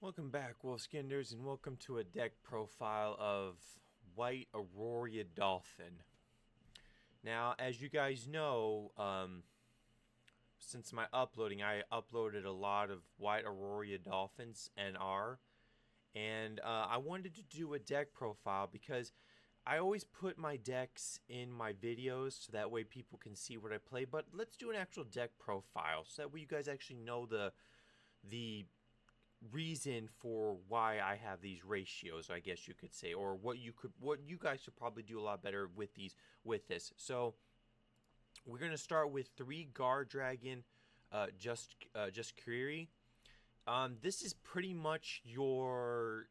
Welcome back, Wolfskinders, and welcome to a deck profile of White Arura Dolphin. Now, as you guys know, since my uploading, I uploaded a lot of White Arura Dolphins NR, and I wanted to do a deck profile because I always put my decks in my videos so that way people can see what I play, but let's do an actual deck profile so that way you guys actually know the reason for why I have these ratios, I guess you could say, or what you guys should probably do a lot better with this. So we're gonna start with 3 Guard Dragon, just Kriri. This is pretty much your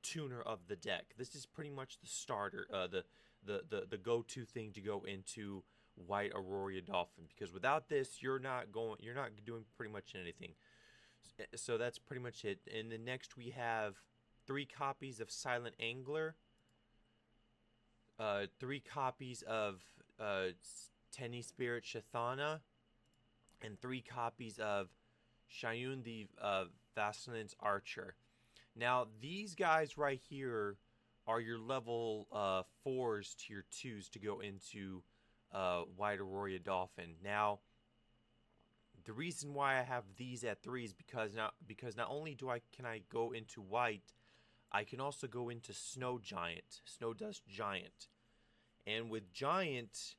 tuner of the deck. This is pretty much the starter, the go-to thing to go into White Arura Dolphin, because without this, you're not doing pretty much anything. So that's pretty much it. And then next we have 3 copies of Silent Angler, 3 copies of Tenny Spirit Shathana, and 3 copies of Shayun the Vaselin's Archer. Now these guys right here are your level 4s to your 2s to go into White Arura Dolphin. Now the reason why I have these at 3 is because not only can I go into white, I can also go into Snow Dust Giant, and with Giant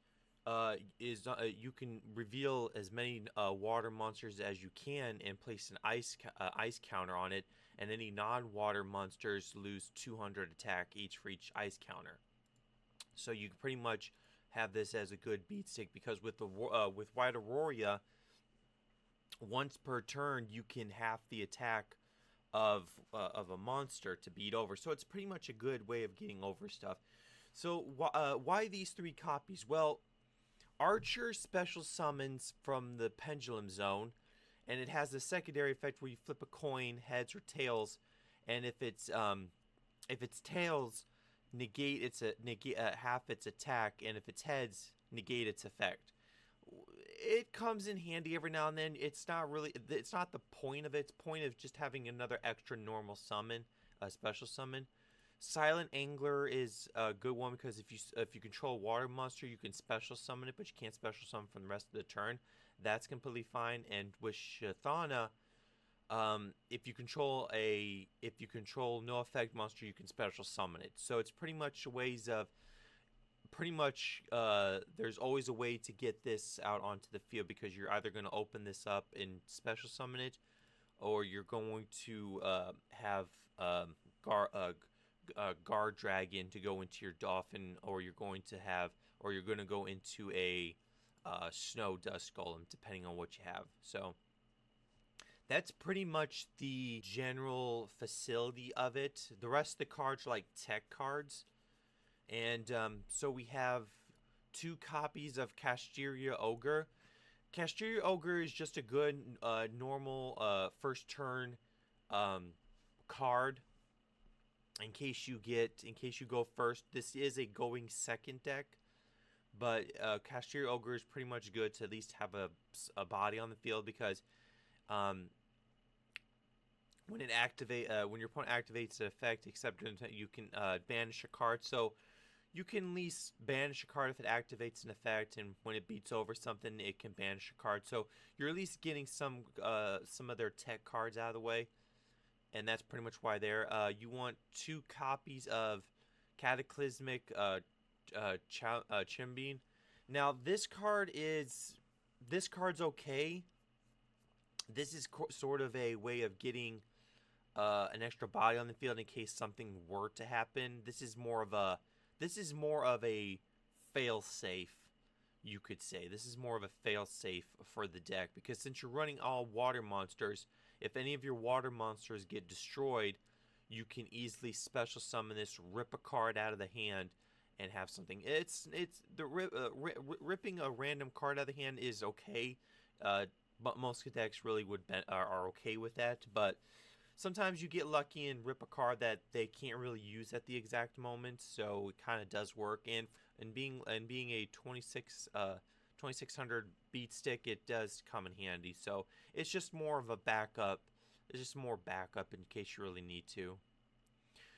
you can reveal as many water monsters as you can and place an ice counter on it, and any non-water monsters lose 200 attack each for each ice counter. So you can pretty much have this as a good beat stick, because with White Arura, once per turn you can half the attack of a monster to beat over. So it's pretty much a good way of getting over stuff. So why these 3 copies? Well, Archer special summons from the Pendulum Zone, and it has the secondary effect where you flip a coin, heads or tails, and if it's tails, negate half its attack, and if it's heads, negate its effect. It comes in handy every now and then. It's not the point of it. It's point of just having another extra normal summon, a special summon. Silent Angler is a good one because if you control a water monster, you can special summon it, but you can't special summon for the rest of the turn. That's completely fine. And with Shathana, if you control no effect monster, you can special summon it. So it's pretty much ways of there's always a way to get this out onto the field, because you're either going to open this up and special summon it, or you're going to have Guard Dragon to go into your Dolphin, or you're going to go into a Snow Dust Golem, depending on what you have. So that's pretty much the general facility of it. The rest of the cards are like tech cards. And so we have 2 copies of Casteria Ogre. Casteria Ogre is just a good normal first turn card. In case you go first. This is a going second deck, but Casteria Ogre is pretty much good to at least have a body on the field, because when your opponent activates an effect, except you can banish a card. So you can at least banish a card if it activates an effect, and when it beats over something, it can banish a card. So you're at least getting some of their tech cards out of the way, and that's pretty much why they're. You want 2 copies of Cataclysmic Chimbine. Now this card's okay. This is sort of a way of getting an extra body on the field in case something were to happen. This is more of a fail-safe, you could say. This is more of a fail-safe for the deck, because since you're running all water monsters, if any of your water monsters get destroyed, you can easily special summon this, rip a card out of the hand, and have something. Ripping a random card out of the hand is okay, but most decks really are okay with that. But sometimes you get lucky and rip a card that they can't really use at the exact moment, so it kind of does work. And being a 2600 beat stick, it does come in handy. So it's just more of a backup It's just more backup in case you really need to.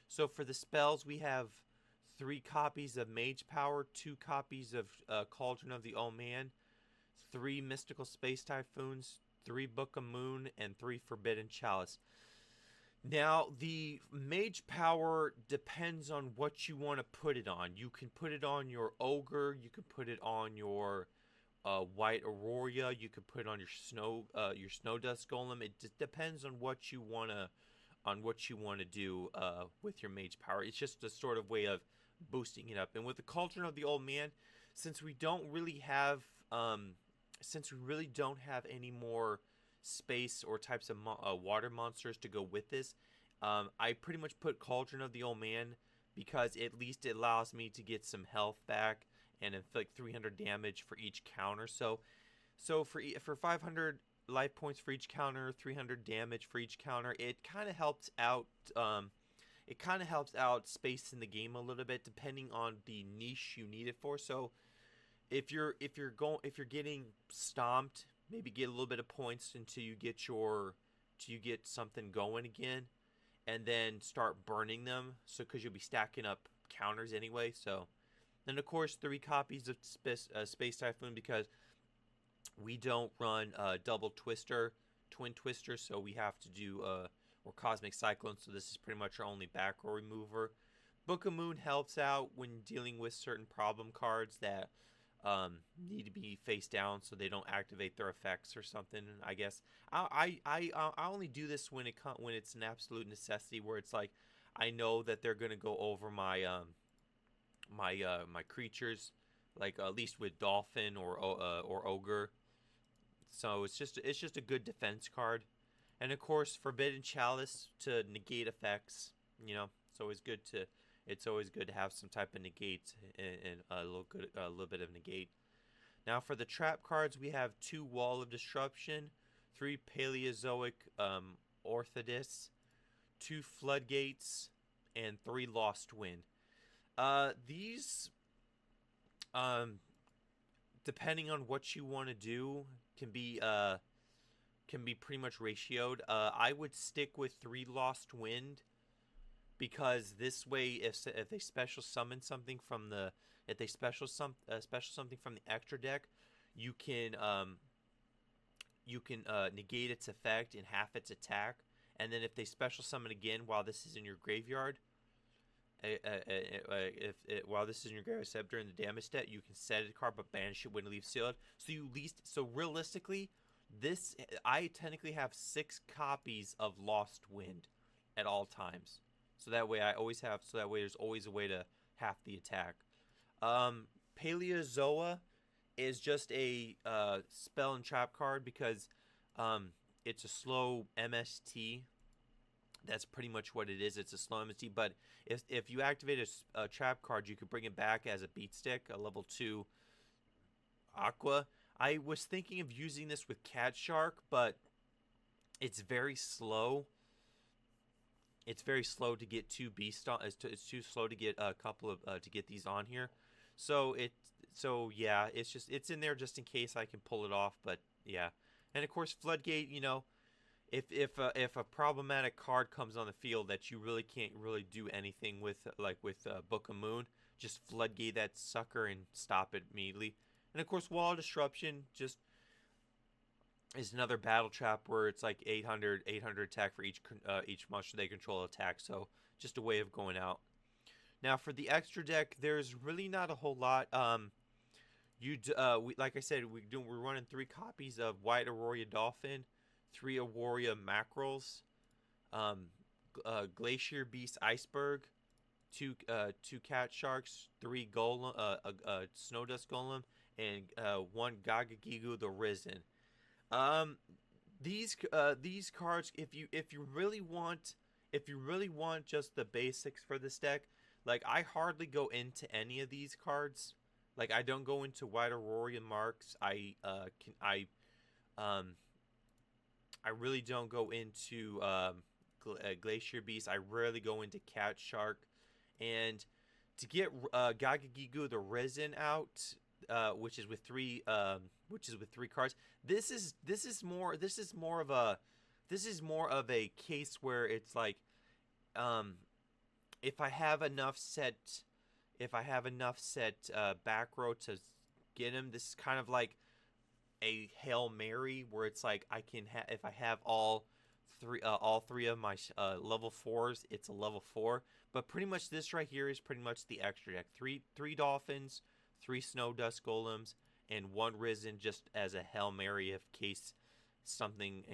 So for the spells, we have 3 copies of Mage Power, 2 copies of Cauldron of the Old Man, 3 Mystical Space Typhoons, 3 Book of Moon, and 3 Forbidden Chalice. Now, the Mage Power depends on what you want to put it on. You can put it on your Ogre, you can put it on your White Aurora, you can put it on your Snow Dust Golem. It just depends on what you want to do with your Mage Power. It's just a sort of way of boosting it up. And with the Cauldron of the Old Man, since we really don't have any more space or types of water monsters to go with this, I pretty much put Cauldron of the Old Man because at least it allows me to get some health back and inflict 300 damage for each counter. So for 500 life points for each counter, 300 damage for each counter, it kind of helps out. It kind of helps out space in the game a little bit, depending on the niche you need it for. So if you're getting stomped, maybe get a little bit of points until you get something going again, and then start burning them. So because you'll be stacking up counters anyway. So then of course 3 copies of Space Typhoon because we don't run double twister, twin twister, so we have to do or Cosmic Cyclone. So this is pretty much our only back row remover. Book of Moon helps out when dealing with certain problem cards that need to be face down so they don't activate their effects or something. I guess I only do this when it's an absolute necessity, where it's like I know that they're gonna go over my my creatures, like at least with Dolphin or Ogre. So it's just a good defense card, and of course Forbidden Chalice to negate effects. You know, it's always good to have some type of negate and a little bit of negate. Now for the trap cards, we have 2 Wall of Disruption, 3 Paleozoic Orthodis, 2 Floodgates, and 3 Lost Wind. These, depending on what you want to do, can be pretty much ratioed. I would stick with 3 Lost Wind, because this way, if they special summon something from the special something from the extra deck, you can negate its effect and half its attack, and then if they special summon again while this is in your graveyard, while this is in your graveyard except during the damage stat, you can set a card but banish it when it leaves sealed. So realistically, I technically have 6 copies of Lost Wind at all times. So that way there's always a way to half the attack. Paleozoa is just a spell and trap card because it's a slow MST. That's pretty much what it is. It's a slow MST, but if you activate a trap card, you could bring it back as a beat stick, a level 2 Aqua. I was thinking of using this with Cat Shark, but it's very slow. It's very slow to get 2 beast on. It's too slow to get a couple of to get these on here. So yeah, it's in there just in case I can pull it off. But yeah, and of course Floodgate. You know, if a problematic card comes on the field that you really can't really do anything with, like with Book of Moon, just Floodgate that sucker and stop it immediately. And of course Wall of Disruption just is another battle trap where it's like 800 attack for each monster they control attack. So just a way of going out. Now for the extra deck, there's really not a whole lot. Like I said, we're running 3 copies of White Aurora Dolphin, 3 Aurora Mackerels, Glacier Beast Iceberg, 2 Cat Sharks, 3 Golem, Snow Dust Golem, and 1 Gagagigu the Risen. These cards, if you really want just the basics for this deck, like I hardly go into any of these cards. Like I don't go into White Aurora Marks. I really don't go into Glacier Beast. I rarely go into Cat Shark. And to get Gagagigu the Risen out, which is with 3 cards. This is more of a This is more of a case where it's like, um, if I have enough set, back row to get him. This is kind of like a Hail Mary where it's like I can have if I have all three of my level fours, it's a level four. But pretty much this right here is pretty much the extra deck. Three dolphins, three snow dust golems, and one risen just as a Hail Mary in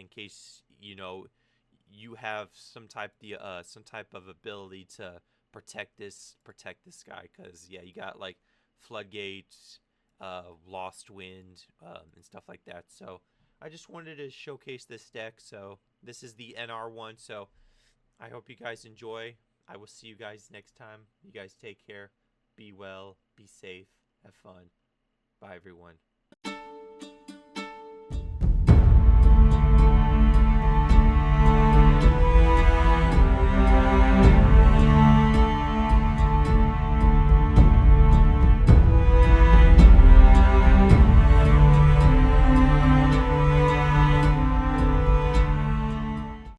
case you have some type of ability to protect this guy, because yeah, you got like floodgates, lost wind, and stuff like that. So I just wanted to showcase this deck. So this is the NR1. So I hope you guys enjoy. I will see you guys next time. You guys take care. Be well. Be safe. Have fun. Bye, everyone.